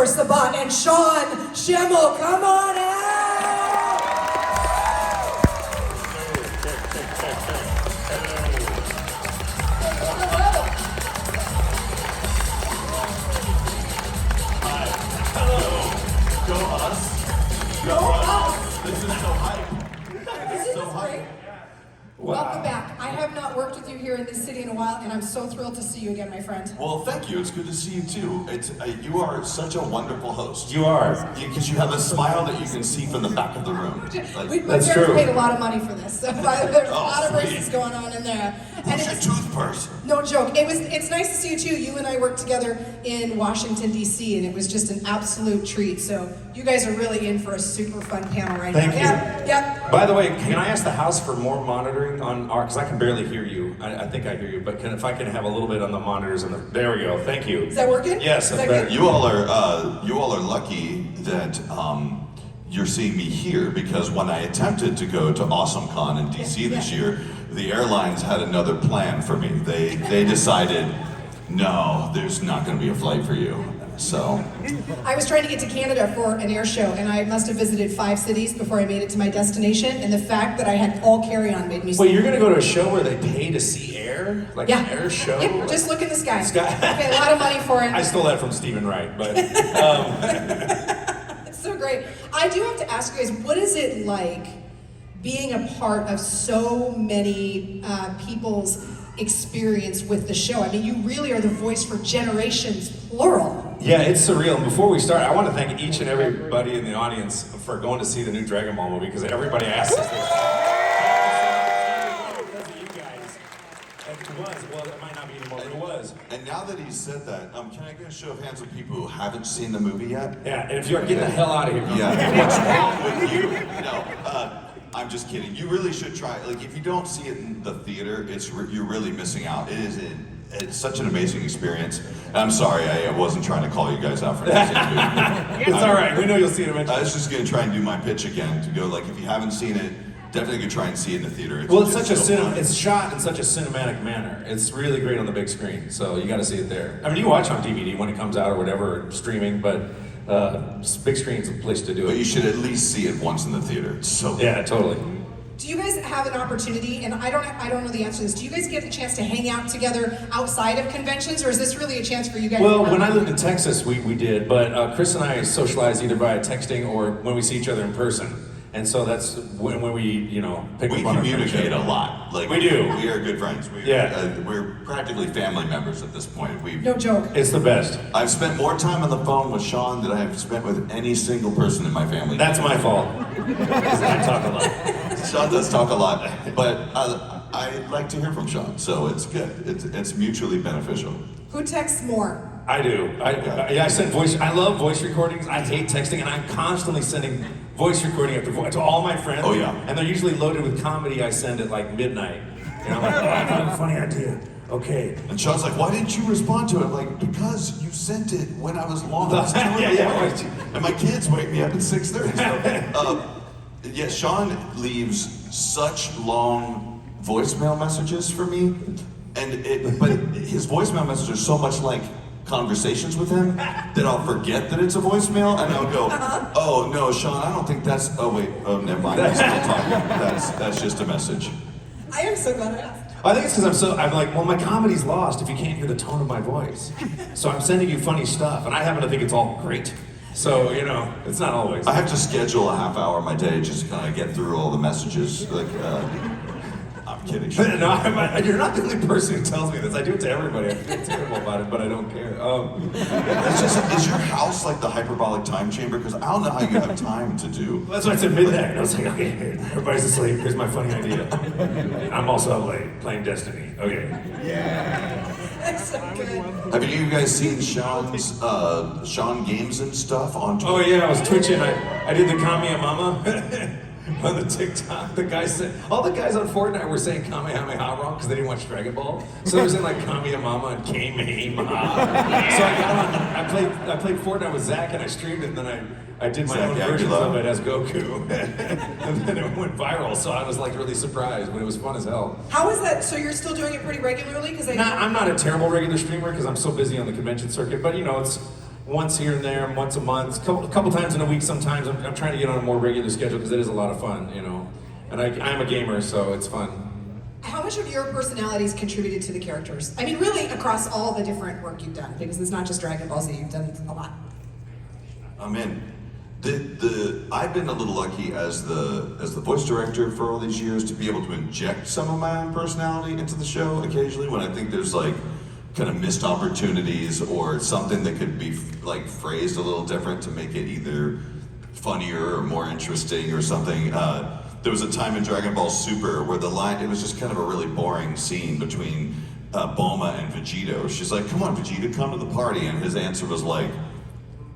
Sabat and Sean Schimmel. Come on out! This is so hype. This is great. Welcome back. I have not worked with you here in this city in a while, and I'm so thrilled to see you again, my friend. Well, thank you. It's good to see you too. You are such a wonderful host. You are. Because you have a smile that you can see from the back of the room. My parents paid a lot of money for this, so there's a lot of races going on in there. Who's your tooth person? No joke. It's nice to see you too. You and I worked together in Washington, D.C., and it was just an absolute treat. So you guys are really in for a super fun panel right Thank now. you. Yep. By the way, can I ask the house for more monitoring on our, because I can barely hear you. I think I hear you, but if I can have a little bit on the monitors and there we go. Thank you. Is that working? Yes, Is that's that better. good? You all are lucky that you're seeing me here, because when I attempted to go to AwesomeCon in DC this year, the airlines had another plan for me. They decided, no, there's not going to be a flight for you. So I was trying to get to Canada for an air show, and I must have visited 5 cities before I made it to my destination, and the fact that I had all carry-on made me Wait, you're gonna go to a show where they pay to see air? Like Yeah. an air show? Yep, just look in the sky. Sky. Okay, a lot of money for it. I stole that from Stephen Wright, but It's so great. I do have to ask you guys, what is it like being a part of so many people's experience with the show? I mean, you really are the voice for generations, plural. yeah, it's surreal. And before we start, I want to thank each and everybody in the audience for going to see the new Dragon Ball movie, because everybody asks us this. Because of you guys. And it was. Well, it might not be anymore, but it was. And now that he said that, can I get a show of hands of people who haven't seen the movie yet? Yeah, and if you're get the hell out of here. Yeah, what's wrong with you? No, I'm just kidding. You really should try. Like, if you don't see it in the theater, you're really missing out. It's such an amazing experience. And I'm sorry, I wasn't trying to call you guys out for that. It's all right. We know you'll see it I eventually. was just gonna try and do my pitch again to go, like, if you haven't seen it, definitely could try and see it in the theater. Well, it's such a just so fun. it's shot in such a cinematic manner. It's really great on the big screen, so you got to see it there. I mean, you watch on DVD when it comes out or whatever, or streaming, but big screen's the place to do But it. you should at least see it once in the theater. It's so good. Yeah, totally. Do you guys have an opportunity, and I don't know the answer to this, do you guys get a chance to hang out together outside of conventions, or is this really a chance for you guys Well, to when I lived in Texas, we did, but Chris and I socialize either via texting or when we see each other in person. And so that's when we, pick We up on our communicate friendship. a lot. Like, We do. We are good friends. We're practically family members at this point. No joke. It's the best. I've spent more time on the phone with Sean than I have spent with any single person in my family. That's my fault. 'Cause I talk a lot. Sean does talk a lot, but I like to hear from Sean, so it's good. It's mutually beneficial. Who texts more? I do. I send voice. I love voice recordings. I hate texting, and I'm constantly sending voice recording after voice to all my friends. Oh, yeah. And they're usually loaded with comedy. I send at like midnight. And I'm like, oh, I have a funny idea. Okay. And Sean's like, why didn't you respond to it? I'm like, because you sent it when I was lost. Yeah. And my kids wake me up at 6:30. So, yeah, Sean leaves such long voicemail messages for me, but his voicemail messages are so much like conversations with him that I'll forget that it's a voicemail, and I'll go, oh no, Sean, I don't think that's. Oh wait, oh never mind. I'm still talking. That's just a message. I am so glad I asked. I think it's because I'm like, well, my comedy's lost if you can't hear the tone of my voice. So I'm sending you funny stuff, and I happen to think it's all great. So, it's not always. I have to schedule a half hour of my day just to kind of get through all the messages. Like, I'm kidding. Sean. No, you're not the only person who tells me this. I do it to everybody. I feel terrible about it, but I don't care. Is your house like the hyperbolic time chamber? Because I don't know how you have time to do. That's why it's at midnight. I was like, okay, everybody's asleep. Here's my funny idea. I'm also up late playing Destiny. Okay. That's so good. Have you guys seen Sean's Sean Games and stuff on Twitter? Oh yeah, I was twitching. I did the Kamiyamama on the TikTok. All the guys on Fortnite were saying Kamehameha wrong because they didn't watch Dragon Ball. So there was in like Kamiyamama and Kamehameha. So I got on. I played Fortnite with Zach and I streamed it, and then I did my Zach own versions Agula. of it as Goku. And then it went viral, so I was like really surprised, but it was fun as hell. How is that? So you're still doing it pretty regularly? Because I'm not a terrible regular streamer because I'm so busy on the convention circuit, but once here and there, once a month, a couple times in a week sometimes. I'm trying to get on a more regular schedule because it is a lot of fun, you know. And I'm a gamer, so it's fun. How much of your personalities contributed to the characters? I mean, really across all the different work you've done, because it's not just Dragon Ball Z, you've done a lot. I'm in. I've been a little lucky as the voice director for all these years to be able to inject some of my own personality into the show occasionally when I think there's like kind of missed opportunities or something that could be like phrased a little different to make it either funnier or more interesting or something. There was a time in Dragon Ball Super where it was just kind of a really boring scene between Bulma and Vegito. She's like, "Come on, Vegeta, come to the party," and his answer was like,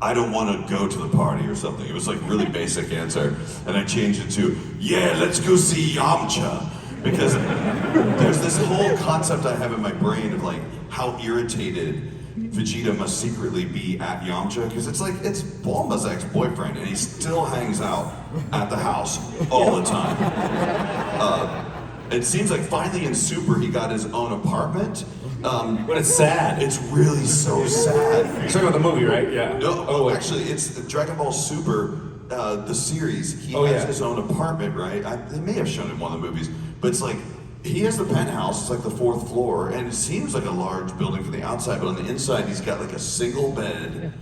"I don't want to go to the party," or something. It was like really basic answer, and I changed it to, "Yeah, let's go see Yamcha," because there's this whole concept I have in my brain of like how irritated Vegeta must secretly be at Yamcha, because it's Bulma's ex-boyfriend, and he still hangs out at the house all the time. It seems like finally in Super he got his own apartment. But it's sad. It's really so sad. You're talking about the movie, right? Yeah. No, wait. actually, it's Dragon Ball Super, the series. He Oh, has yeah. his own apartment, right? They may have shown it in one of the movies, but it's like he has the penthouse. It's like the 4th floor, and it seems like a large building from the outside, but on the inside, he's got like a single bed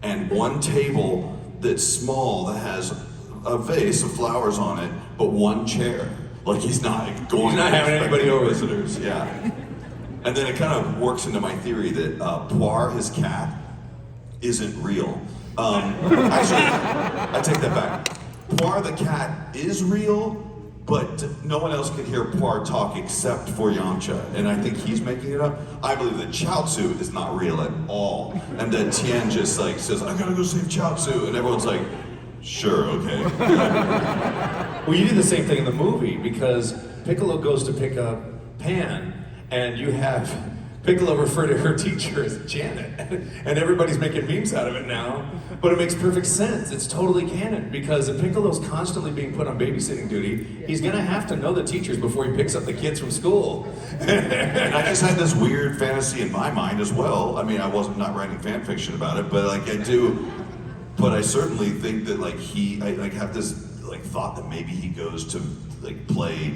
and one table that's small that has a vase of flowers on it, but one chair. Like he's not going. He's not having anybody over. Visitors, yeah. And then it kind of works into my theory that Poir, his cat, isn't real. Actually, I take that back. Poir the cat is real, but no one else can hear Poir talk except for Yamcha, and I think he's making it up. I believe that Chaozu is not real at all, and that Tien just like says, "I gotta go save Chaozu," and everyone's like, "Sure, okay." Well, you do the same thing in the movie because Piccolo goes to pick up Pan, and you have Piccolo refer to her teacher as Janet, and everybody's making memes out of it now, but it makes perfect sense. It's totally canon, because if Piccolo's constantly being put on babysitting duty, he's gonna have to know the teachers before he picks up the kids from school. And I just had this weird fantasy in my mind as well. I mean, I wasn't not writing fan fiction about it, but like I do. But I certainly think that like I have this like thought that maybe he goes to like play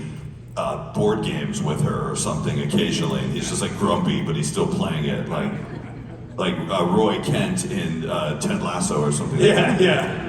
board games with her or something occasionally. And he's just like grumpy, but he's still playing it like Roy Kent in Ted Lasso or something. Yeah, yeah.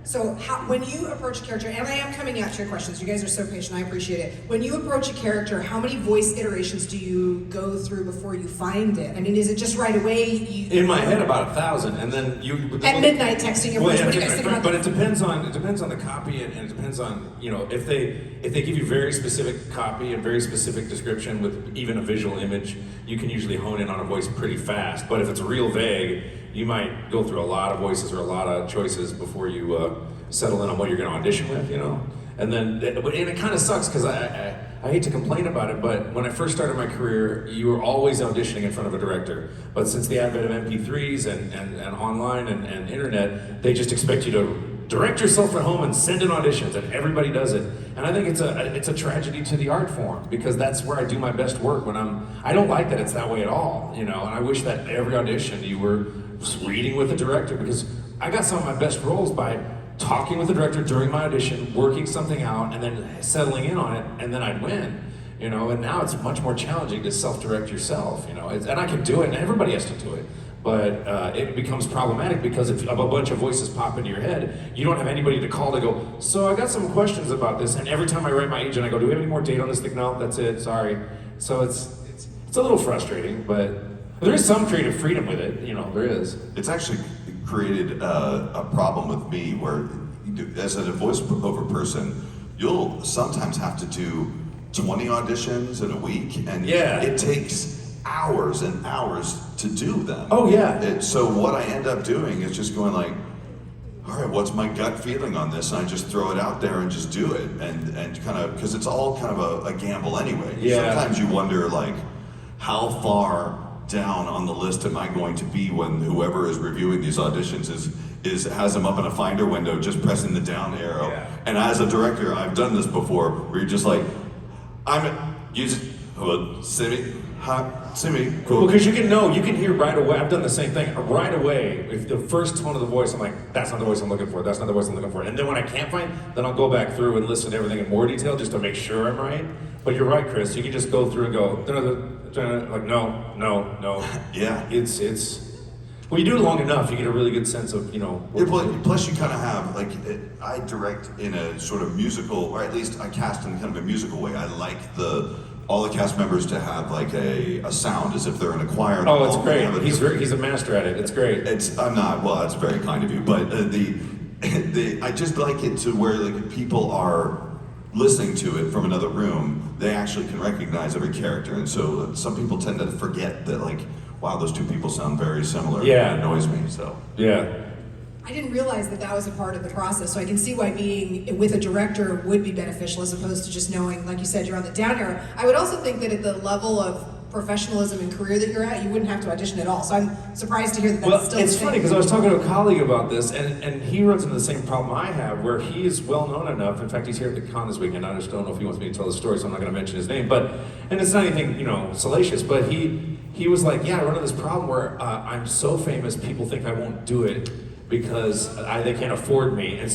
So when you approach a character, and I am coming at your questions, you guys are so patient, I appreciate it. When you approach a character, how many voice iterations do you go through before you find it? I mean, is it just right away? In my head, about 1,000, and then you At midnight, texting your voice. What do you guys think about but that? it depends on the copy, and it depends on, you know, if they give you very specific copy and very specific description with even a visual image, you can usually hone in on a voice pretty fast. But if it's real vague, you might go through a lot of voices or a lot of choices before you settle in on what you're going to audition with, you know. And it kind of sucks because I hate to complain about it, but when I first started my career, you were always auditioning in front of a director. But since the advent of MP3s and online and internet, they just expect you to direct yourself at home and send in auditions, and everybody does it. And I think it's a tragedy to the art form, because that's where I do my best work when I don't like that it's that way at all, you know. And I wish that every audition you were reading with the director, because I got some of my best roles by talking with the director during my audition, working something out, and then settling in on it, and then I'd win, you know. And now it's much more challenging to self-direct yourself, you know. And I can do it, and everybody has to do it, but it becomes problematic because if a bunch of voices pop into your head, you don't have anybody to call to go, "So I got some questions about this," and every time I write my agent, I go, "Do we have any more date on this thing?" "No, that's it, sorry." So it's a little frustrating, but there is some creative freedom with it, you know, there is. It's actually created a problem with me where, as a voiceover person, you'll sometimes have to do 20 auditions in a week, and Yeah. it takes hours and hours to do them. Oh, yeah. So what I end up doing is just going like, all right, what's my gut feeling on this? And I just throw it out there and just do it, and kind of, because it's all kind of a gamble anyway. Yeah. Sometimes you wonder like, how far down on the list am I going to be when whoever is reviewing these auditions has them up in a finder window just pressing the down arrow. Yeah. And as a director, I've done this before, where you're just like, you just, hello, Simi, hi, see me. Well, Cool. because you can hear right away. I've done the same thing. Right away, if the first tone of the voice, I'm like, that's not the voice I'm looking for. That's not the voice I'm looking for. And then when I can't find, then I'll go back through and listen to everything in more detail just to make sure I'm right. But you're right, Chris. You can just go through and go, like, no. Yeah. It's. Well, you do it long enough, you get a really good sense of, Yeah, plus you kind of have, like, I direct in a sort of musical, or at least I cast in kind of a musical way. I like all the cast members to have like a sound as if they're in a choir. Oh, it's great. He's a master at it. It's great. I'm not, well, that's very kind of you, but I just like it to where like people are listening to it from another room, they actually can recognize every character. And so some people tend to forget that, like, wow, those two people sound very similar. Yeah. It annoys me, so. Yeah. I didn't realize that was a part of the process, so I can see why being with a director would be beneficial as opposed to just knowing, like you said, you're on the down arrow. I would also think that at the level of professionalism and career that you're at, you wouldn't have to audition at all. So I'm surprised to hear that that's still it's the thing. funny because I was talking to a colleague about this, and he runs into the same problem I have, where he is well known enough. In fact, he's here at the con this weekend. I just don't know if he wants me to tell the story, so I'm not going to mention his name. And it's not anything salacious, but he was like, yeah, I run into this problem where I'm so famous, people think I won't do it because they can't afford me. And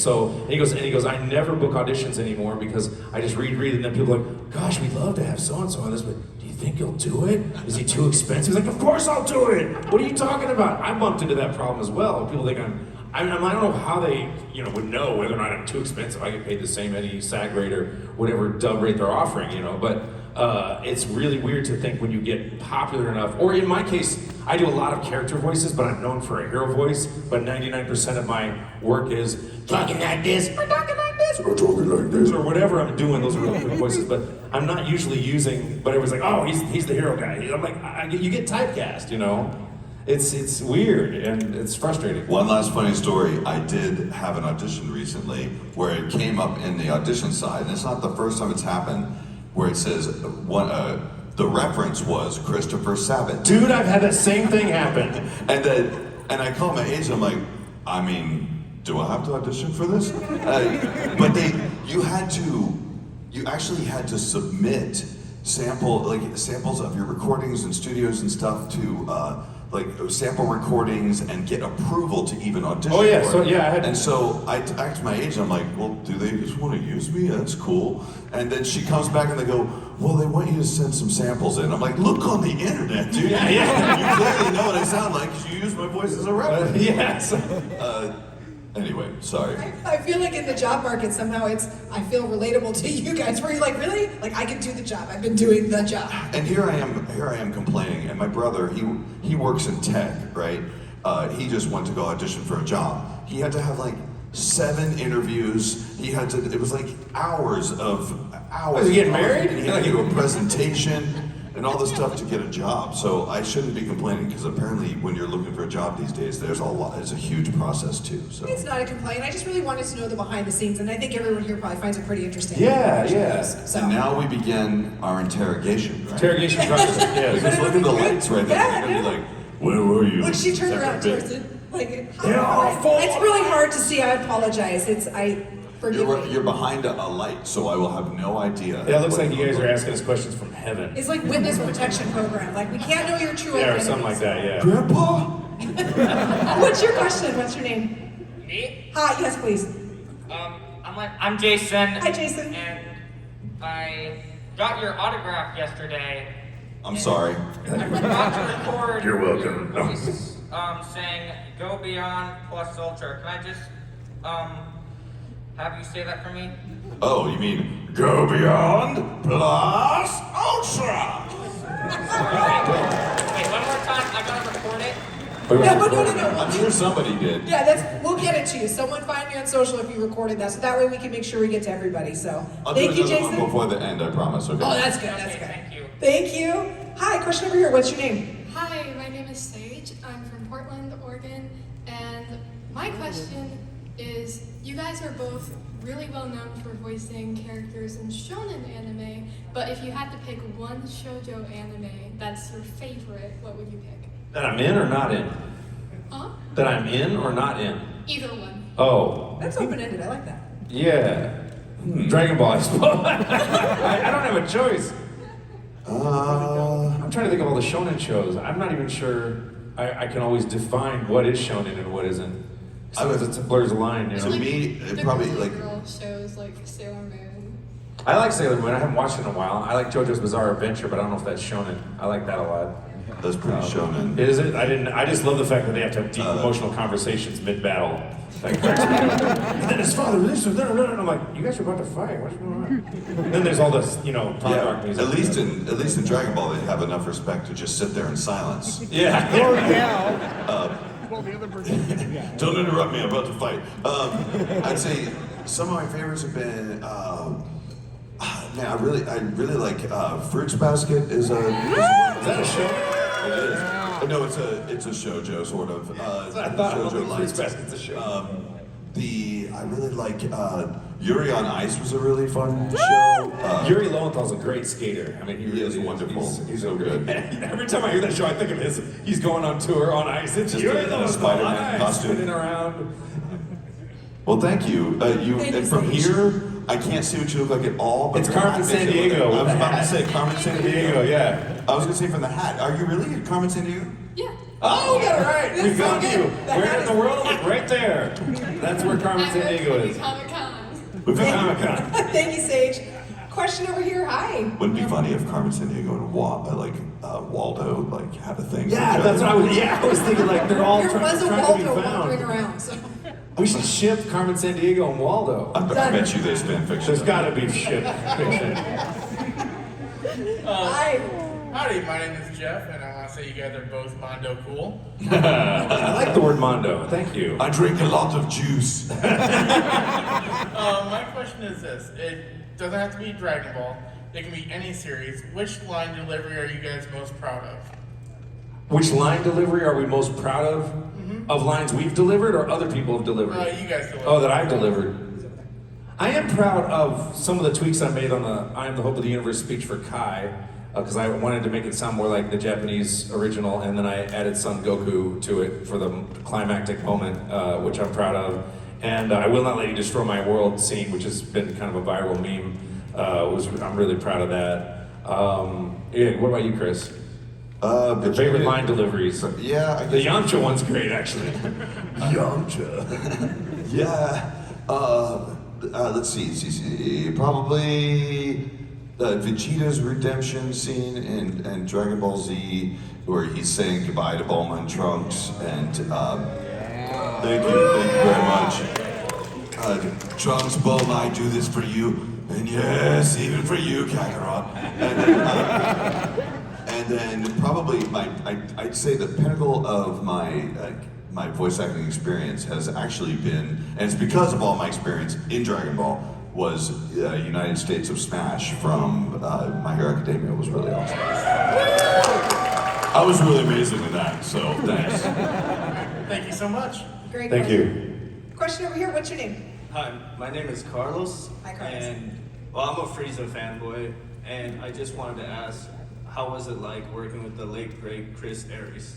he goes, I never book auditions anymore because I just read, and then people are like, gosh, we'd love to have so-and-so on this, but do you think he'll do it? Is he too expensive? He's like, of course I'll do it. What are you talking about? I bumped into that problem as well. People think I don't know how they would know whether or not I'm too expensive. I get paid the same any SAG rate or whatever dub rate they're offering, but it's really weird to think when you get popular enough, or in my case, I do a lot of character voices, but I'm known for a hero voice, but 99% of my work is talking like this, or talking like this, or talking like this, or whatever I'm doing, those are real quick voices, but I'm not usually using, but everyone's like, oh, he's the hero guy. I'm like, you get typecast, It's weird, and it's frustrating. One last funny story. I did have an audition recently where it came up in the audition side, and it's not the first time it's happened, where it says the reference was Christopher Sabat. Dude, I've had that same thing happen. And I called my agent, I'm like, I mean, do I have to audition for this? But you actually had to submit samples of your recordings and studios and stuff to sample recordings and get approval to even audition. Oh yeah, for it. I had. And so I asked my agent, I'm like, well, do they just want to use me? That's cool. And then she comes back and they go, well, they want you to send some samples in. I'm like, look on the internet, dude. Yeah. You clearly know what I sound like because you use my voice as a reference. Yes. Anyway, sorry. I feel like in the job market somehow I feel relatable to you guys, where you're like, really? Like, I can do the job. I've been doing the job. And here I am complaining. And my brother, he works in tech, right? He just went to go audition for a job. He had to have like 7 interviews. It was like hours. Was he getting married? He had to do a presentation and all this stuff to get a job. So I shouldn't be complaining because apparently when you're looking for a job these days, it's a huge process too. So It's not a complaint. I just really wanted to know the behind the scenes, and I think everyone here probably finds it pretty interesting. Yeah. So. And now we begin our interrogation, right? Interrogation process. Because Yeah. look at the lights right there. They're gonna be like, where were you? Look, she turned Is that around right there? towards it. Like, They're all full. it's really hard to see. I apologize. Forgive me. You're behind a light, so I will have no idea. Yeah, it looks like you guys are asking us questions from heaven. It's like witness protection program. Like, we can't know your true Yeah, or identity. something like that, yeah. Grandpa? What's your question? What's your name? Me? Hi, yes, please. I'm Jason. Hi, Jason. And I got your autograph yesterday. I'm sorry. I forgot to record You're welcome. your voice, saying "Go Beyond Plus Ultra." Can I just have you say that for me? Oh, you mean go beyond plus ultra? Wait, one more time. I gotta record it. No. I'm sure somebody did. Yeah, we'll get it to you. Someone find me on social if you recorded that, so that way we can make sure we get to everybody. So, I'll do thank you, another one Jason. before the end, I promise. Okay. Oh, that's good. Okay, That's good. thank you. Thank you. Hi, question over here. What's your name? Hi, my name is Sage. I'm from Portland, Oregon, and my question is, you guys are both really well known for voicing characters in shonen anime, but if you had to pick one shoujo anime that's your favorite, what would you pick? That I'm in or not in? Huh? That I'm in or not in? Either one. Oh, That's open-ended. I like that. yeah. Dragon Ball, I suppose. I don't have a choice. I'm I'm trying to think of all the shonen shows. I'm not even sure I can always define what is shonen and what isn't. Sometimes it blurs the line, you know. To me, it probably girly like girl shows like Sailor Moon. I like Sailor Moon. I haven't watched it in a while. I like JoJo's Bizarre Adventure, but I don't know if that's shonen. I like that a lot. that's pretty shonen. Is it? I just love the fact that they have to have deep emotional conversations mid-battle. Like, cracks me up. And then his father, this was, and I'm like, you guys are about to fight. What's going on? Then there's all this, you know, pop rock Yeah, music. at least in Dragon Ball, they have enough respect to just sit there in silence. Yeah. Or now. Well, the other person. Yeah. Don't interrupt me. I'm about to fight. I'd say some of my favorites have been. Man, I really like Fruits Basket. Is that a show? It is. No, it's a shoujo sort of. I thought Shoujo Fruits light. Basket's a show. I really like Yuri on Ice was a really fun show. Yuri Lowenthal's a great skater. I mean, he really is wonderful. He's So good. Every time I hear that show, I think of his. He's going on tour on ice. It's Just Yuri in a Lowenthal Spider-Man on ice, costume. spinning around. Well, thank you. Thank you, And from Sage. here, I can't see what you look like at all. But It's your Carmen hat makes San it look Diego. like- I was about to say Carmen San Diego, Diego. yeah. I was gonna say from the hat. Are you really at Carmen San Diego? Yeah. Oh, we got it right. We That's found so you. good. That Where hat in the is world? Right there. That's where Carmen San Diego is. Comic Con. We've Comic Con. Thank you, Sage. Question over here. Hi. Wouldn't it be funny if Carmen San Diego and Waldo like had a thing? Yeah, for each that's what other? I was. Yeah, I was thinking like they're all There trying, was a trying to be Waldo wandering found. around, so. We should ship Carmen San Diego and Waldo. I bet you there's fan fiction. There's got to be ship fiction. Hi. Howdy, my name is Jeff, and I want to say you guys are both Mondo cool. I like the word Mondo. Thank you. I drink a lot of juice. My question is this: it doesn't have to be Dragon Ball. It can be any series. Which line delivery are you guys most proud of? Which line delivery are we most proud of? Of lines we've delivered or other people have delivered? You guys deliver. Oh, that I've delivered. I am proud of some of the tweaks I made on the I Am the Hope of the Universe speech for Kai, because I wanted to make it sound more like the Japanese original, and then I added Son Goku to it for the climactic moment, which I'm proud of. And I Will Not Let You Destroy My World scene, which has been kind of a viral meme, I'm really proud of that. Yeah, what about you, Chris? Your favorite line deliveries? Yeah, I The guess. Yamcha one's great, actually. Yamcha. Yeah. Let's see. Probably Vegeta's redemption scene in Dragon Ball Z, where he's saying goodbye to Bulma and Trunks. And thank you very much. Trunks, Bulma, I do this for you, and yes, even for you, Kakarot. And then probably I'd say the pinnacle of my voice acting experience has actually been, and it's because of all my experience in Dragon Ball, was United States of Smash from My Hero Academia. Was really awesome. I was really amazing in that, so thanks. Thank you so much. Great Thank question. you. Question over here. What's your name? Hi, my name is Carlos. Hi, Carlos. And well, I'm a Frieza fanboy, and I just wanted to ask, how was it like working with the late great Chris Aries?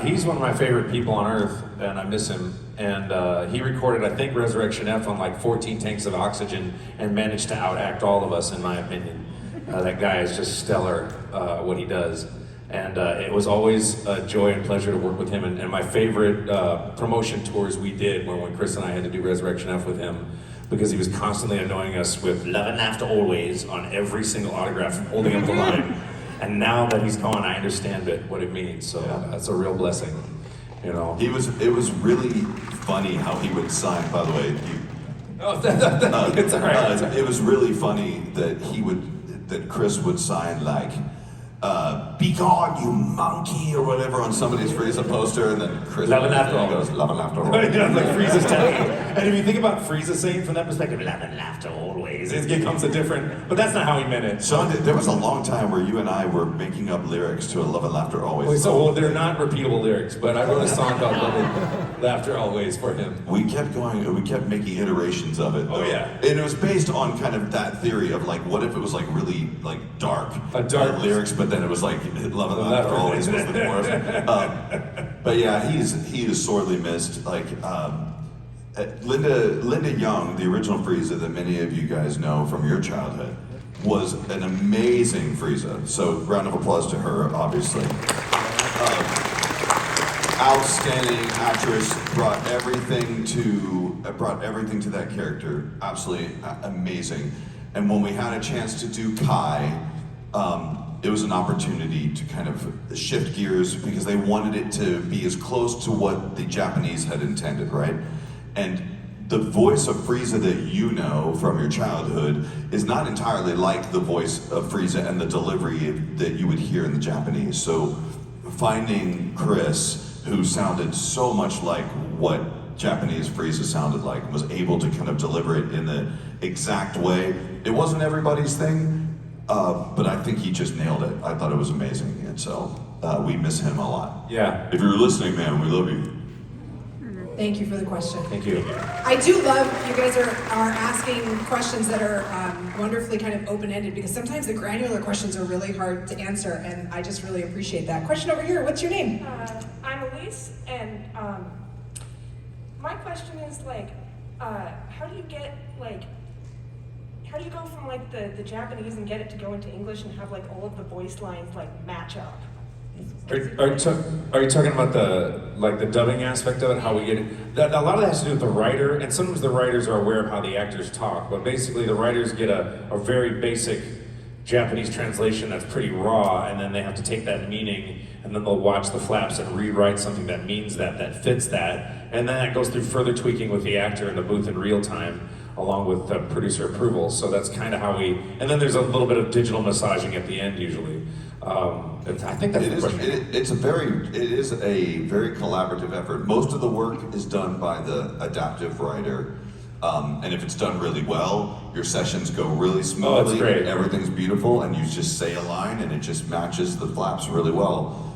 He's one of my favorite people on Earth, and I miss him. And he recorded, I think, Resurrection F on like 14 tanks of oxygen and managed to outact all of us, in my opinion. That guy is just stellar, what he does. And it was always a joy and pleasure to work with him. And my favorite promotion tours we did were when Chris and I had to do Resurrection F with him, because he was constantly annoying us with "Love and Laughter Always" on every single autograph, holding up the line. And now that he's gone, I understand what it means. So that's a real blessing, you know. It was really funny how he would sign. By the way, It's all right. it was really funny that that Chris would sign like, "Be gone, you monkey," or whatever on somebody's Frieza poster, and then Chris Love and laughter goes, "Love and laughter." Yeah, it's like Frieza's telling you. And if you think about Frieza saying from that perspective, "Love and laughter always," it becomes a different, but that's not how he meant it. Sean, there was a long time where you and I were making up lyrics to a "Love and Laughter Always." So well, they're not repeatable lyrics, but I wrote a song called "Love and Laughter Always" for him. We kept going. We kept making iterations of it. Oh, though. yeah. And it was based on kind of that theory of like, what if it was like really like dark, A dark- lyrics, but then it was like "Love and Laughter Always" was the chorus. But yeah, he is sorely missed. Like Linda Young, the original Frieza that many of you guys know from your childhood. was an amazing Frieza. So round of applause to her, obviously. Outstanding actress, brought everything to that character. Absolutely amazing. And when we had a chance to do Kai, it was an opportunity to kind of shift gears because they wanted it to be as close to what the Japanese had intended, right? And the voice of Frieza that you know from your childhood is not entirely like the voice of Frieza and the delivery that you would hear in the Japanese. So finding Chris, who sounded so much like what Japanese Frieza sounded like, was able to kind of deliver it in the exact way. It wasn't everybody's thing, but I think he just nailed it. I thought it was amazing, and so we miss him a lot. Yeah. If you're listening, man, we love you. Thank you for the question. Thank you. I do love you guys are asking questions that are wonderfully kind of open-ended because sometimes the granular questions are really hard to answer, and I just really appreciate that. Question over here, what's your name? I'm Elise, and my question is how do you get how do you go from the Japanese and get it to go into English and have all of the voice lines match up? Are you talking about the dubbing aspect of it? How we get it? A lot of that has to do with the writer, and sometimes the writers are aware of how the actors talk. But basically, the writers get a very basic Japanese translation that's pretty raw, and then they have to take that meaning, and then they'll watch the flaps and rewrite something that means that fits that, and then that goes through further tweaking with the actor in the booth in real time, along with producer approval. So that's kind of how and then there's a little bit of digital massaging at the end usually. I think that's the question. It is a very collaborative effort. Most of the work is done by the adaptive writer, and if it's done really well, your sessions go really smoothly. Oh, that's great. Everything's beautiful, and you just say a line, and it just matches the flaps really well.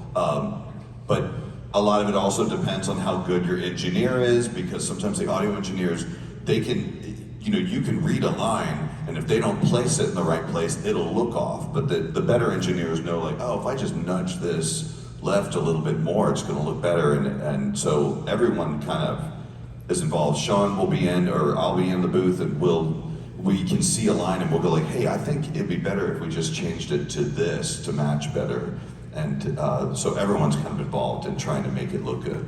But a lot of it also depends on how good your engineer is, because sometimes the audio engineers, they can. You can read a line, and if they don't place it in the right place, it'll look off. But the better engineers know, if I just nudge this left a little bit more, it's going to look better. And so everyone kind of is involved. Sean will be in, or I'll be in the booth, and we can see a line, and we'll go hey, I think it'd be better if we just changed it to this to match better. And so everyone's kind of involved in trying to make it look good.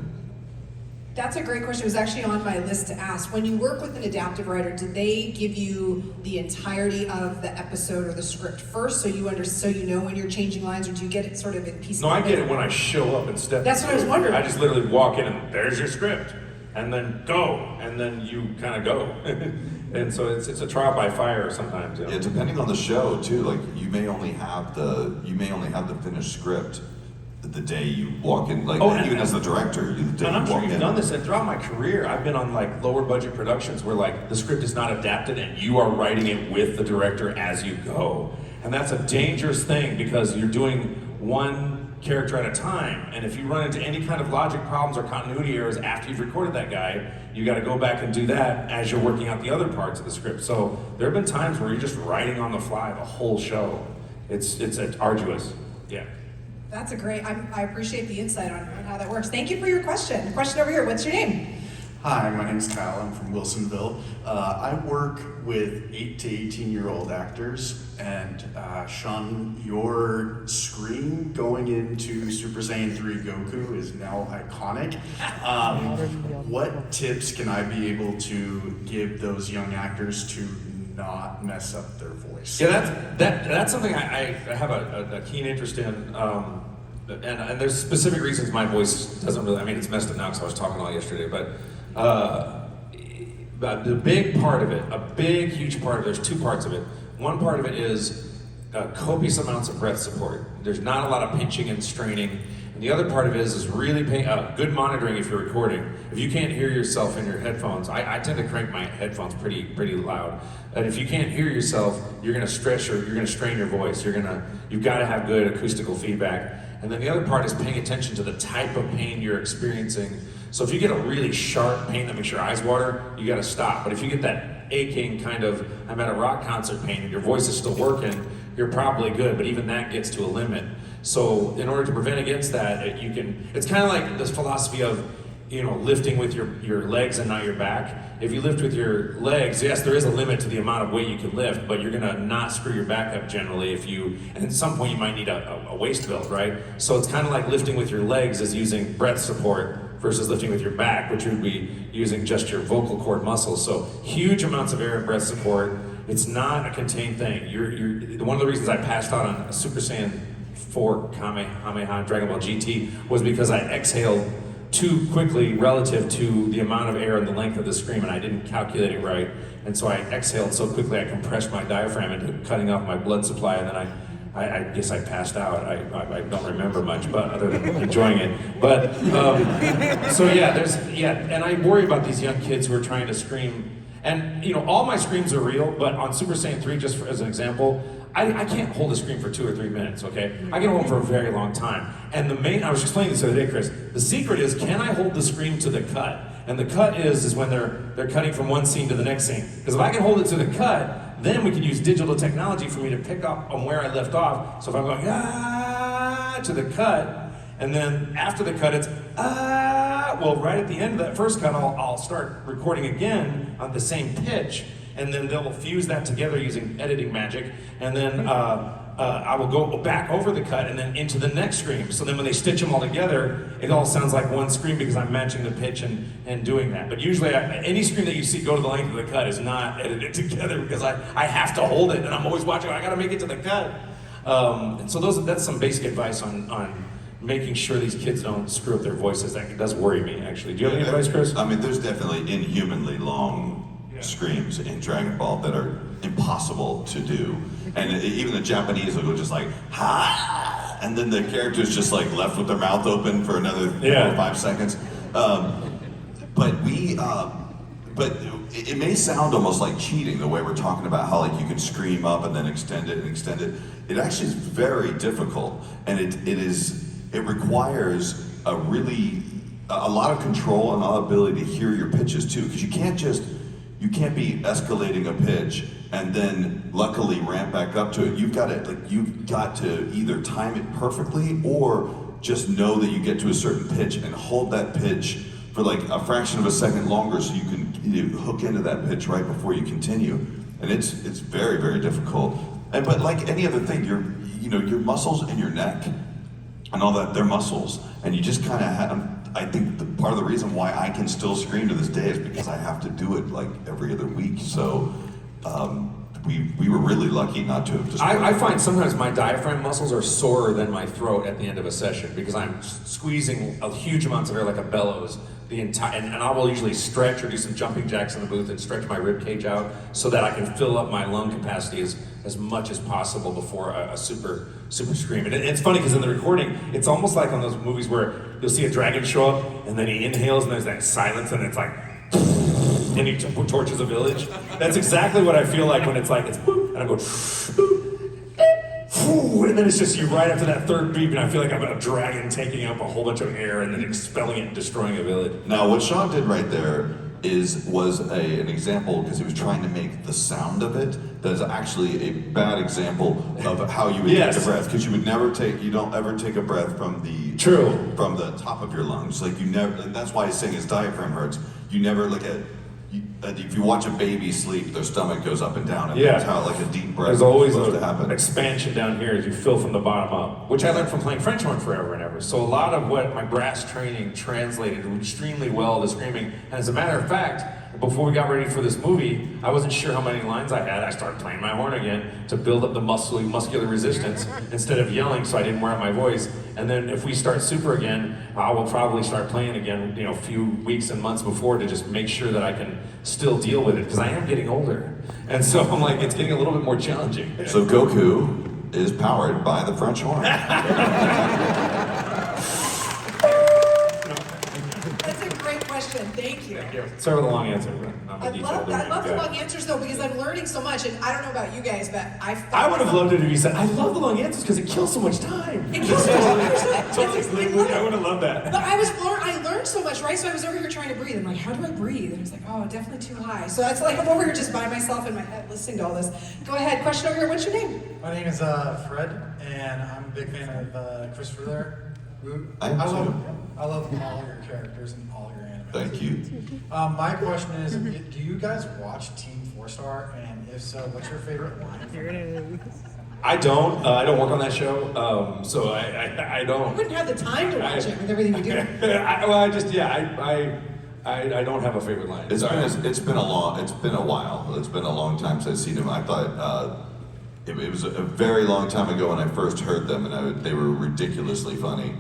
That's a great question. It was actually on my list to ask. When you work with an adaptive writer, do they give you the entirety of the episode or the script first, so you know when you're changing lines, or do you get it sort of in pieces? No, I get it when I show up and step. That's what I was wondering. I just literally walk in and there's your script, and then go, and then you kind of go, and so it's a trial by fire sometimes. Yeah, depending on the show too. You may only have the finished script the day you walk in, even as the director, the day and I'm you sure walk you've in. done this, and throughout my career, I've been on lower budget productions where the script is not adapted and you are writing it with the director as you go. And that's a dangerous thing because you're doing one character at a time. And if you run into any kind of logic problems or continuity errors after you've recorded that guy, you got to go back and do that as you're working out the other parts of the script. So there have been times where you're just writing on the fly the whole show. It's arduous. Yeah. That's a great, I appreciate the insight on how that works. Thank you for your question. Question over here, what's your name? Hi, my name's Kyle, I'm from Wilsonville. I work with 8 to 18-year-old actors, and Sean, your scream going into Super Saiyan 3 Goku is now iconic. What tips can I be able to give those young actors to not mess up their voice? Yeah, that's something I have a keen interest in, and there's specific reasons my voice doesn't really. It's messed up now because I was talking all yesterday. But the big part of it, huge part of it. There's two parts of it. One part of it is copious amounts of breath support. There's not a lot of pinching and straining. And the other part of it is really good monitoring if you're recording. If you can't hear yourself in your headphones, I tend to crank my headphones pretty loud. And if you can't hear yourself, you're gonna stress you're gonna strain your voice. You've got to have good acoustical feedback. And then the other part is paying attention to the type of pain you're experiencing. So if you get a really sharp pain that makes your eyes water, you gotta stop. But if you get that aching kind of, I'm at a rock concert pain and your voice is still working, you're probably good, but even that gets to a limit. So in order to prevent against that, it's kind of like this philosophy of, lifting with your legs and not your back. If you lift with your legs, yes, there is a limit to the amount of weight you can lift, but you're gonna not screw your back up generally and at some point you might need a waist belt, right? So it's kind of like lifting with your legs is using breath support versus lifting with your back, which would be using just your vocal cord muscles. So huge amounts of air and breath support. It's not a contained thing. You're one of the reasons I passed out on Super Saiyan 4 Kamehameha Dragon Ball GT was because I exhaled too quickly relative to the amount of air and the length of the scream, and I didn't calculate it right. And so I exhaled so quickly I compressed my diaphragm into cutting off my blood supply, and then I guess I passed out. I don't remember much, but other than enjoying it. But and I worry about these young kids who are trying to scream. And all my screams are real, but on Super Saiyan 3, just as an example, I can't hold a scream for 2 or 3 minutes, okay? I can hold them for a very long time. And I was explaining this the other day, Chris, the secret is, can I hold the scream to the cut? And the cut is when they're cutting from one scene to the next scene. Because if I can hold it to the cut, then we can use digital technology for me to pick up on where I left off. So if I'm going, to the cut, and then after the cut it's, well, right at the end of that first cut, I'll start recording again on the same pitch, and then they'll fuse that together using editing magic, and then I will go back over the cut and then into the next scream. So then when they stitch them all together, it all sounds like one scream because I'm matching the pitch and doing that. But usually any scream that you see go to the length of the cut is not edited together because I have to hold it and I'm always watching, I gotta make it to the cut. And so that's some basic advice on making sure these kids don't screw up their voices. That does worry me, actually. Do you have any advice, Chris? I mean, there's definitely inhumanly long screams in Dragon Ball that are impossible to do. And even the Japanese will go just like, ha! And then the character's just like left with their mouth open for another 4 or 5 seconds. But it may sound almost like cheating the way we're talking about how like you can scream up and then extend it and extend it. It actually is very difficult, and it requires a lot of control and a lot of ability to hear your pitches too, because you can't be escalating a pitch and then luckily ramp back up to it. You've got to either time it perfectly or just know that you get to a certain pitch and hold that pitch for like a fraction of a second longer so you can hook into that pitch right before you continue. And it's very, very difficult. But like any other thing, your muscles in your neck and all that, they're muscles. And you just kind of have, I think part of the reason why I can still scream to this day is because I have to do it like every other week. So we were really lucky not to have destroyed I find sometimes my diaphragm muscles are sorer than my throat at the end of a session because I'm squeezing a huge amounts of air like a bellows the entire, and I will usually stretch or do some jumping jacks in the booth and stretch my rib cage out so that I can fill up my lung capacity as much as possible before a super scream. And it's funny because in the recording, it's almost like on those movies where you'll see a dragon show up and then he inhales and there's that silence and it's like, and he torches a village. That's exactly what I feel like when it's like, it's boop, and I go, and then it's just you right after that third beep, and I feel like I'm a dragon taking up a whole bunch of air and then expelling it and destroying a village. Now, what Sean did right there was an example, because he was trying to make the sound of it, that is actually a bad example of how you would take a breath, because you don't ever take a breath from the top of your lungs. Like that's why he's saying his diaphragm hurts. You never if you watch a baby sleep, their stomach goes up and down, and that's how like a deep breath There's always is supposed to happen. Expansion down here as you fill from the bottom up, which I learned from playing French horn forever and ever. So a lot of what my brass training translated extremely well to screaming. And as a matter of fact, before we got ready for this movie, I wasn't sure how many lines I had. I started playing my horn again to build up the muscular resistance instead of yelling, so I didn't wear out my voice. And then if we start Super again, I will probably start playing again, a few weeks and months before to just make sure that I can still deal with it, because I am getting older. And so I'm like, it's getting a little bit more challenging. So Goku is powered by the French horn. That's a great question. Thank you. Sorry for the long answer. I love the long answers though, because I'm learning so much, and I don't know about you guys, but I would have loved it if you said, I love the long answers because it kills so much time. It kills so much time. I would have loved that. But I learned so much, right? So I was over here trying to breathe. I'm like, how do I breathe? And I was like, oh, definitely too high. So that's like, I'm over here just by myself in my head listening to all this. Go ahead, question over here. What's your name? My name is Fred, and I'm a big fan of Christopher there. I am too. I love all your characters and all your anime. Thank you. My question is, do you guys watch Team 4-Star? And if so, what's your favorite line? Here it is. I don't work on that show, so I I don't. wouldn't have the time to watch it with everything you do. I don't have a favorite line. It's been a while. It's been a long time since I've seen him. I thought it was a very long time ago when I first heard them, and they were ridiculously funny.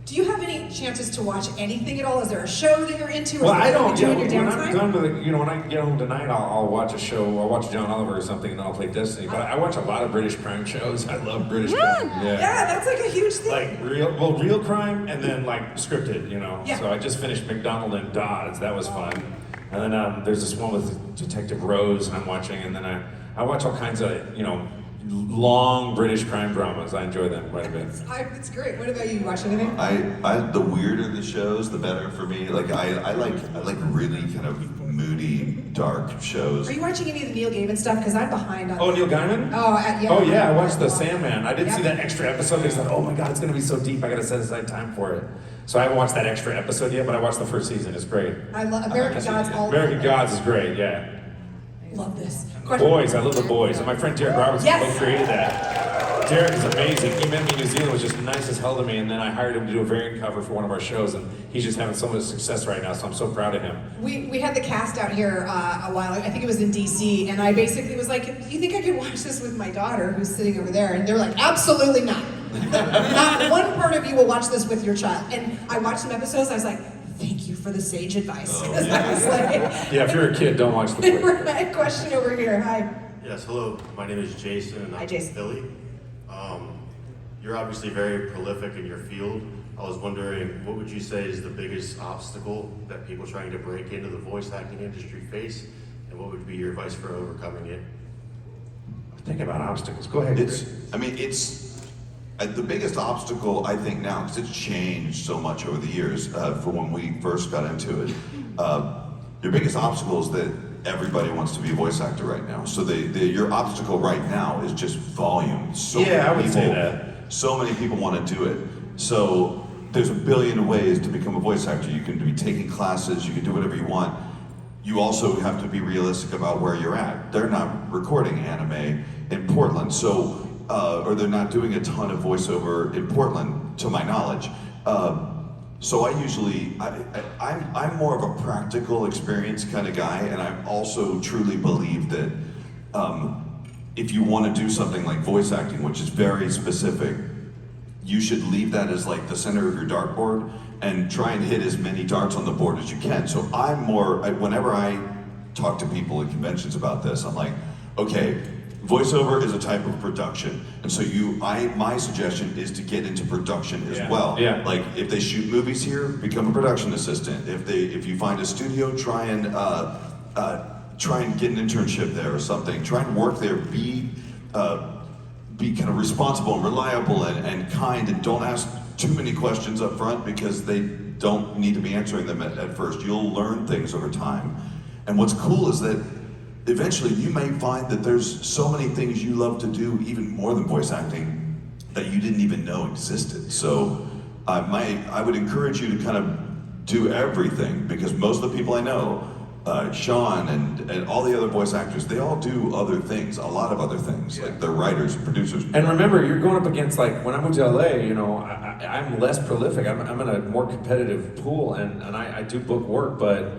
Do you have any chances to watch anything at all? Is there a show that you're into? Or Well, I something don't. you do in your When I'm downtime? done with it, when I get home tonight, I'll watch a show. I'll watch John Oliver or something, and then I'll play Destiny. But I watch a lot of British crime shows. I love British crime. Yeah, that's like a huge thing. Like real crime, and then like scripted. Yeah. So I just finished McDonald and Dodds. That was fun. And then there's this one with Detective Rose I'm watching, and then I watch all kinds of long British crime dramas. I enjoy them quite a bit. It's great. What about you? You watch anything? The weirder the shows, the better for me. Like I like really kind of moody, dark shows. Are you watching any of the Neil Gaiman stuff? Because I'm behind on. Oh, Neil Gaiman? Oh, yeah. Oh yeah, I watched The Sandman. I didn't see Yeah. that extra episode. I thought, oh my god, it's gonna be so deep. I gotta set aside time for it. So I haven't watched that extra episode yet, but I watched the first season. It's great. I love American Gods. American Gods is great. Yeah. Love this. Question. Boys, I love The Boys. And my friend Derek Robertson Yes. co-created that. Derek is amazing. He met me in New Zealand, was just nice as hell to me, and then I hired him to do a variant cover for one of our shows, and he's just having so much success right now, so I'm so proud of him. We had the cast out here a while ago. I think it was in DC, and I basically was like, "You think I could watch this with my daughter, who's sitting over there?" And they're like, "Absolutely not. Not one part of you will watch this with your child." And I watched some episodes. I was like, "Thank you for the sage advice." Oh, 'Cause I was like, Yeah, if you're a kid, don't watch The Boys. Right, question over here. Hi. Yes, hello. My name is Jason, and Hi, I'm Jason. from Philly. You're obviously very prolific in your field. I was wondering, what would you say is the biggest obstacle that people trying to break into the voice acting industry face, and what would be your advice for overcoming it? Think about obstacles. Go ahead. It's the biggest obstacle I think now, because it's changed so much over the years for when we first got into it. Your biggest obstacle is that everybody wants to be a voice actor right now. So your obstacle right now is just volume. Yeah, I would say that. So many people want to do it. So there's a billion ways to become a voice actor. You can be taking classes, you can do whatever you want. You also have to be realistic about where you're at. They're not recording anime in Portland, so or they're not doing a ton of voiceover in Portland, to my knowledge. So I'm more of a practical experience kind of guy, and I also truly believe that if you want to do something like voice acting, which is very specific, you should leave that as like the center of your dartboard and try and hit as many darts on the board as you can. So whenever I talk to people at conventions about this, I'm like, okay, voiceover is a type of production, and so my suggestion is to get into production as well. Yeah. Like if they shoot movies here, become a production assistant. If you find a studio, try and get an internship there or something. Try and work there. Be kind of responsible and reliable and kind, and don't ask too many questions up front because they don't need to be answering them at first. You'll learn things over time. And what's cool is that eventually you may find that there's so many things you love to do, even more than voice acting, that you didn't even know existed. So I would encourage you to kind of do everything, because most of the people I know, Sean and all the other voice actors, they all do other things, a lot of other things. Like they're writers and producers. And remember, you're going up against, like, when I moved to LA, I'm less prolific. I'm in a more competitive pool, and I do book work, but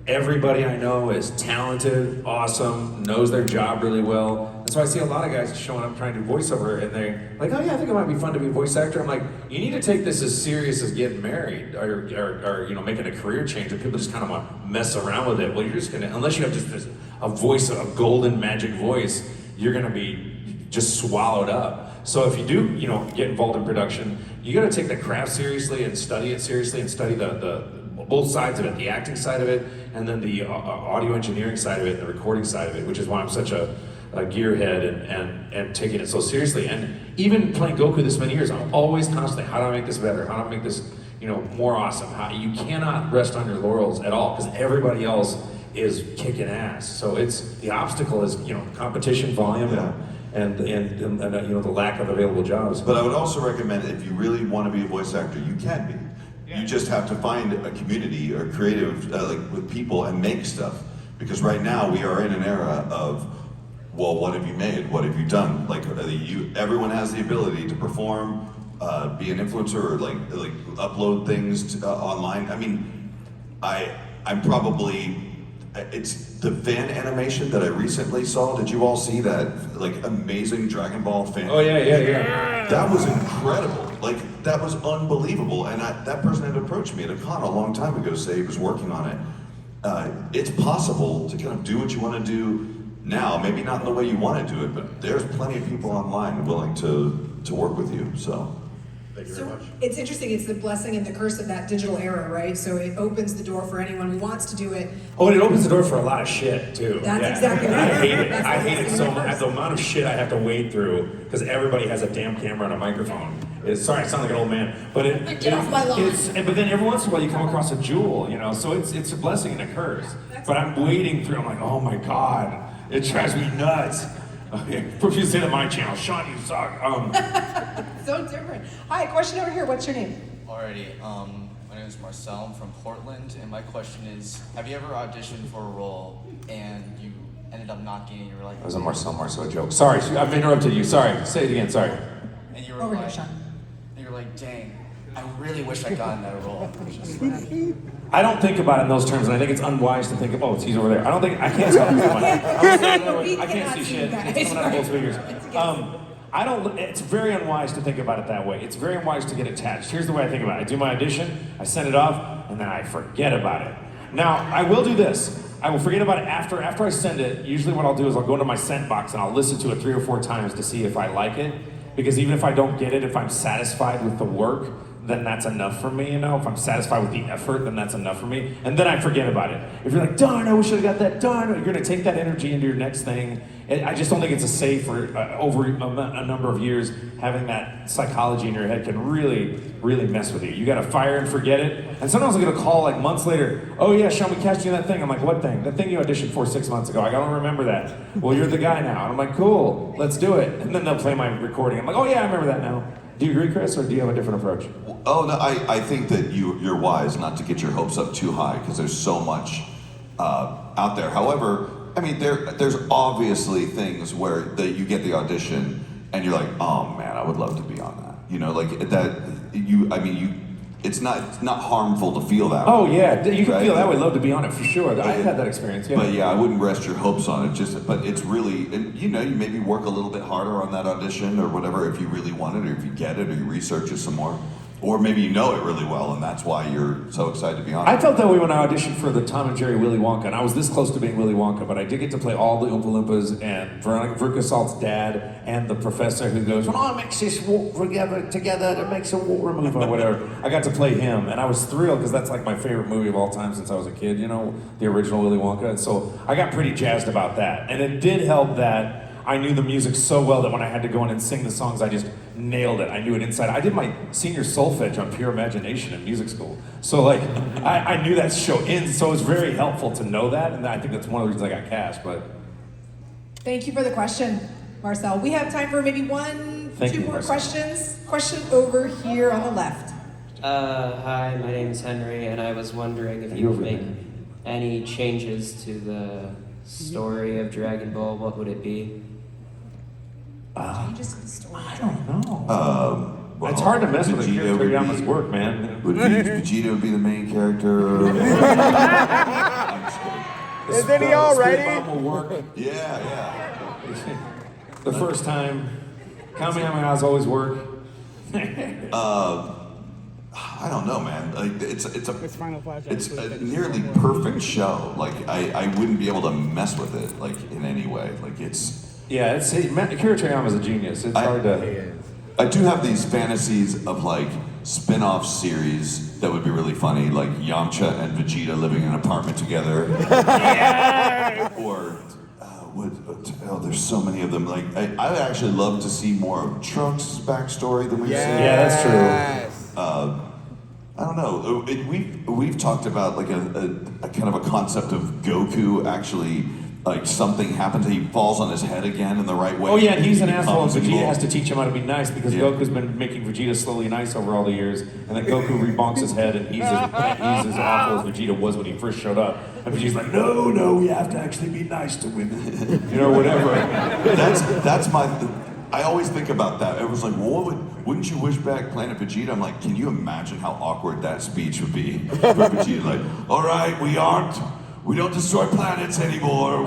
everybody I know is talented, awesome, knows their job really well. And so I see a lot of guys showing up trying to do voiceover, and they're like, oh yeah, I think it might be fun to be a voice actor. I'm like, you need to take this as serious as getting married or making a career change, and people just kind of want to mess around with it. Well, you're just gonna, unless you have just a voice, a golden magic voice, you're gonna be just swallowed up. So if you do, get involved in production, you gotta take the craft seriously and study it seriously and study the both sides of it, the acting side of it, and then the audio engineering side of it, and the recording side of it, which is why I'm such a gearhead and taking it so seriously. And even playing Goku this many years, I'm always constantly, how do I make this better? How do I make this, more awesome? You cannot rest on your laurels at all, because everybody else is kicking ass. So the obstacle is, competition, volume, and the lack of available jobs. But I would also recommend, if you really want to be a voice actor, you can be. You just have to find a community or creative, like with people and make stuff. Because right now we are in an era of, well, what have you made? What have you done? Like everyone has the ability to perform, be an influencer, or like upload things to, online. I mean, I'm probably. It's the fan animation that I recently saw. Did you all see that? Like amazing Dragon Ball fan. Oh yeah. That was incredible. Like that was unbelievable. And that person had approached me at a con a long time ago to say he was working on it. It's possible to kind of do what you want to do now. Maybe not in the way you want to do it, but there's plenty of people online willing to work with you. So. Thank you very much. It's interesting, it's the blessing and the curse of that digital era, right? So it opens the door for anyone who wants to do it. Oh, and it opens the door for a lot of shit too. That's exactly right. I hate it. That's I the hate it blessing so and the much. curse. The amount of shit I have to wade through because everybody has a damn camera and a microphone. Sorry, I sound like an old man, but Get off my lawn. But then every once in a while you come across a jewel, you know. So it's a blessing and a curse. But I'm wading through. I'm like, oh my god, it drives me nuts. Okay, people say to my channel, Sean, you suck. So different. Hi, question over here. What's your name? Alrighty, my name is Marcel. I'm from Portland, and my question is: have you ever auditioned for a role and you ended up not getting? You were like, That was a Marcel joke. Sorry, I've interrupted you. Sorry, say it again. Sorry. and you were Over here, like, Sean. and you're like, dang, I really wish I got in that role. Just like, I don't think about it in those terms, and I think it's unwise to think of, oh, he's over there. I can't tell. I can't see shit. It's coming out of both figures. It's very unwise to think about it that way. It's very unwise to get attached. Here's the way I think about it. I do my audition, I send it off, and then I forget about it. Now, I will do this. I will forget about it after I send it. Usually what I'll do is I'll go into my sent box and I'll listen to it 3 or 4 times to see if I like it. Because even if I don't get it, if I'm satisfied with the work, then that's enough for me, you know? If I'm satisfied with the effort, then that's enough for me. And then I forget about it. If you're like, darn, I wish I got that, darn, you're gonna take that energy into your next thing. I just don't think it's a safe for over a number of years, having that psychology in your head can really, really mess with you. You gotta fire and forget it. And sometimes I get a call like months later, oh yeah, Sean, we cast you in that thing. I'm like, what thing? That thing you auditioned for 6 months ago. I don't remember that. Well, you're the guy now. And I'm like, cool, let's do it. And then they'll play my recording. I'm like, oh yeah, I remember that now. Do you agree, Chris, or do you have a different approach? Oh no, I think that you're wise not to get your hopes up too high because there's so much out there. However, I mean there's obviously things where that you get the audition and you're like, oh man, I would love to be on that. You know, like that. It's not harmful to feel that. Oh way, yeah, you can right? feel that way. Love to be on it for sure. I've had that experience. Yeah. But yeah, I wouldn't rest your hopes on it. But it's really, and you know, you maybe work a little bit harder on that audition or whatever if you really want it, or if you get it, or you research it some more, or maybe you know it really well, and that's why you're so excited to be on it. I felt that way when I auditioned for the Tom and Jerry Willy Wonka, and I was this close to being Willy Wonka, but I did get to play all the Oompa Loompas and Veruca Salt's dad and the professor who goes, "Oh, it makes this walk together, it makes a water move," or whatever. I got to play him, and I was thrilled because that's like my favorite movie of all time since I was a kid, you know, the original Willy Wonka. And so I got pretty jazzed about that. And it did help that I knew the music so well that when I had to go in and sing the songs, I just nailed it. I knew it inside. I did my senior solfege on Pure Imagination in music school. So like, I knew that show in, so it was very helpful to know that, and I think that's one of the reasons I got cast, but. Thank you for the question, Marcel. We have time for maybe two more questions. Question over here on the left. Hi, my name is Henry, and I was wondering if you would make any changes to the story of Dragon Ball, what would it be? Changes to the story. I don't know. Well, it's hard to mess with Vegeta Akira would Toriyama's be- work, man. Vegeta would be the main character. Isn't he already? Space Bomb will work. Yeah. The first time. Kamehamehas always work. I don't know, man. Like it's Final Flash. a nearly perfect show. Like I wouldn't be able to mess with it like in any way. Like it's. Yeah, Akira Toriyama's a genius. It's hard to. I do have these fantasies of like spin-off series that would be really funny, like Yamcha and Vegeta living in an apartment together. Or there's so many of them. Like I'd actually love to see more of Trunks' backstory than we've seen. Yeah, that's true. I don't know. We've talked about like a kind of a concept of Goku actually like something happens, he falls on his head again in the right way. Oh yeah, and he's an He asshole, and becomes Vegeta evil. has to teach him how to be nice because Goku's been making Vegeta slowly nice over all the years, and then Goku rebonks his head, and he's as awful as Vegeta was when he first showed up. And Vegeta's like, no, we have to actually be nice to women, you know, whatever. That's my. I always think about that. It was like, well, wouldn't you wish back Planet Vegeta? I'm like, can you imagine how awkward that speech would be for Vegeta? Like, all right, we don't destroy planets anymore.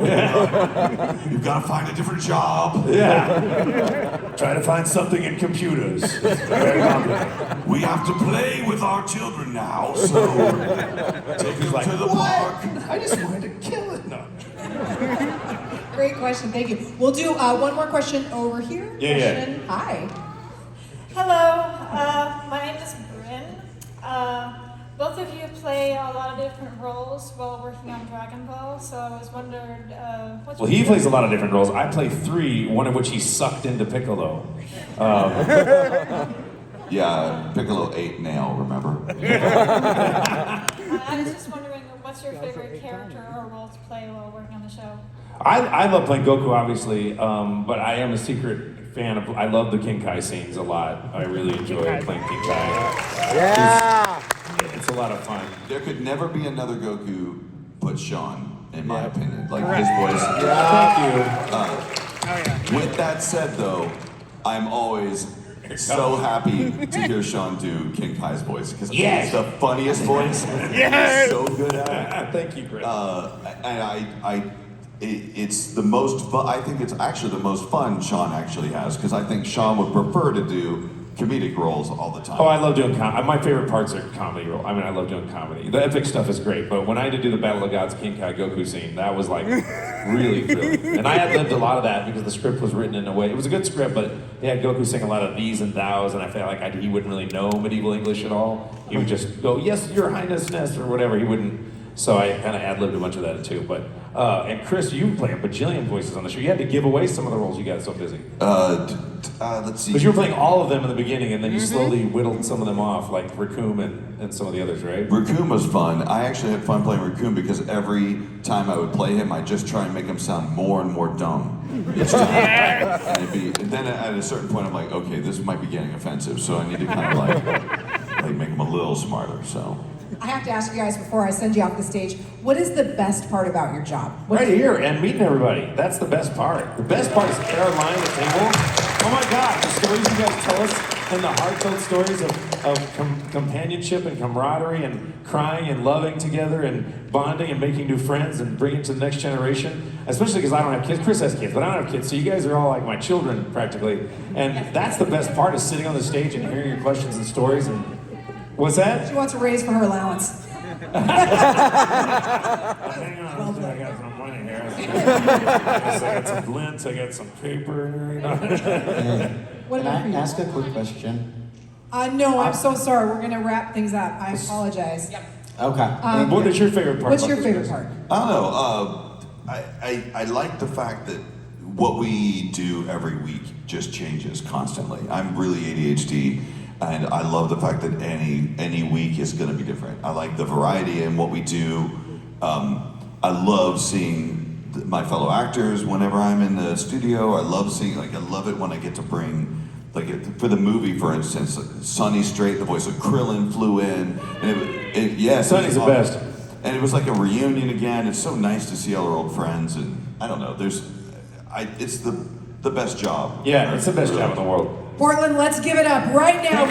You've got to find a different job. Yeah. Try to find something in computers. It's very complicated. We have to play with our children now, so take them like, to the what? park. I just wanted to kill it. No. Great question, thank you. We'll do one more question over here. Yeah. Question. Hi. Hello, my name is Bryn. Both of you play a lot of different roles while working on Dragon Ball, so I was wondering what's Well, he plays a lot of different roles. I play 3, one of which he sucked into Piccolo. Yeah, Piccolo ate nail, remember? I was just wondering what's your favorite character or role to play while working on the show? I love playing Goku, obviously, but I am a secret fan of. I love the King Kai scenes a lot. I really enjoy playing King Kai. Yeah. It's a lot of fun. There could never be another Goku but Sean, in my opinion. Like his voice. Thank you. With that said, though, I'm always so happy to hear Sean do King Kai's voice because Yes. it's the funniest voice. Yes. He's so good at it. Thank you, Chris. And it's the most fun. I think it's actually the most fun Sean actually has because I think Sean would prefer to do comedic roles all the time. Oh, I love doing comedy. My favorite parts are comedy role. I mean, I love doing comedy. The epic stuff is great, but when I had to do the Battle of Gods King Kai Goku scene, that was like really thrilling. And I had lived a lot of that because the script was written in a way. It was a good script, but they had Goku sing a lot of these and thous, and I felt like he wouldn't really know medieval English at all. He would just go, "Yes, Your Highnessness," or whatever. He wouldn't. So I kind of ad-libbed a bunch of that too. But and Chris, you play a bajillion voices on the show. You had to give away some of the roles you got so busy. Let's see. Because you were playing all of them in the beginning, and then you slowly whittled some of them off, like Raccoon and some of the others, right? Raccoon was fun. I actually had fun playing Raccoon because every time I would play him, I'd just try and make him sound more and more dumb each time. And then at a certain point, I'm like, okay, this might be getting offensive, so I need to kind of like make him a little smarter. So. I have to ask you guys before I send you off the stage, what is the best part about your job? Right here, and meeting everybody. That's the best part. The best part is Caroline at the table. Oh my God, the stories you guys tell us, and the heartfelt stories of companionship and camaraderie and crying and loving together and bonding and making new friends and bringing it to the next generation. Especially because I don't have kids. Chris has kids, but I don't have kids. So you guys are all like my children, practically. And that's the best part, is sitting on the stage and hearing your questions and stories. And what's that? She wants a raise for her allowance. Hang on, I got some money here. I got some lint, I got some paper. What Can about I for you? ask a quick question? No, I'm so sorry. We're gonna wrap things up. I apologize. Okay. What is your favorite part? What's about your this favorite business? part? I don't know. I like the fact that what we do every week just changes constantly. I'm really ADHD, and I love the fact that any week is going to be different. I like the variety in what we do. I love seeing my fellow actors whenever I'm in the studio. I love it when I get to bring. For the movie, for instance, Sonny Strait, the voice of Krillin, flew in, and Sonny's the best. And it was like a reunion again. It's so nice to see all our old friends, and I don't know. It's the best job. Yeah, it's the best job in the world. Portland, let's give it up right now.